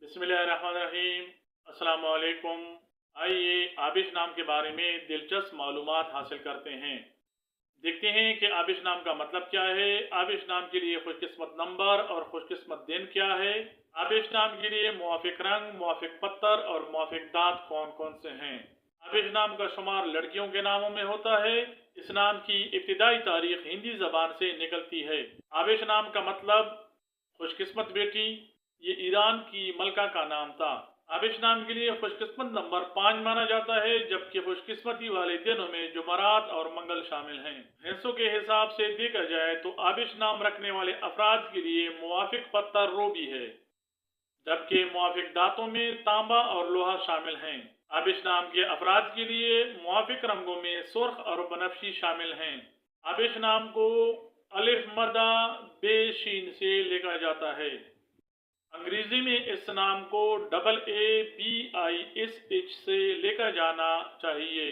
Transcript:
बिस्मिल्लाहिर्रहमानिर्रहीम। अस्सलाम वालेकुम। आइए आबिश नाम के बारे में दिलचस्प मालूमात हासिल करते हैं। देखते हैं कि आबिश नाम का मतलब क्या है। आबिश नाम के लिए खुशकिस्मत नंबर और खुशकिस्मत दिन क्या है। आबिश नाम के लिए मुआफिक रंग, मुआफिक पत्थर और मुआफिक दांत कौन कौन से हैं। आबिश नाम का शुमार लड़कियों के नामों में होता है। इस नाम की इब्तिदाई तारीख हिंदी जबान से निकलती है। आबिश नाम का मतलब खुशकिस्मत बेटी। ये ईरान की मलका का नाम था। आबिश नाम के लिए खुशकिस्मत नंबर 5 माना जाता है, जबकि खुशकिस्मती वाले दिनों में जुमरात और मंगल शामिल हैं। हिस्सों के हिसाब से देखा जाए तो आबिश नाम रखने वाले अफराद के लिए मुआफिक पत्थर रोबी है, जबकि मुआफिक दांतों में तांबा और लोहा शामिल हैं। आबिश नाम के अफराद के लिए मुआफिक रंगों में सुर्ख और बनफशी शामिल हैं। आबिश नाम को अलिफ मर्दा बे शीन से लिखा जाता है। अंग्रेजी में इस नाम को AA BISH से लेकर जाना चाहिए।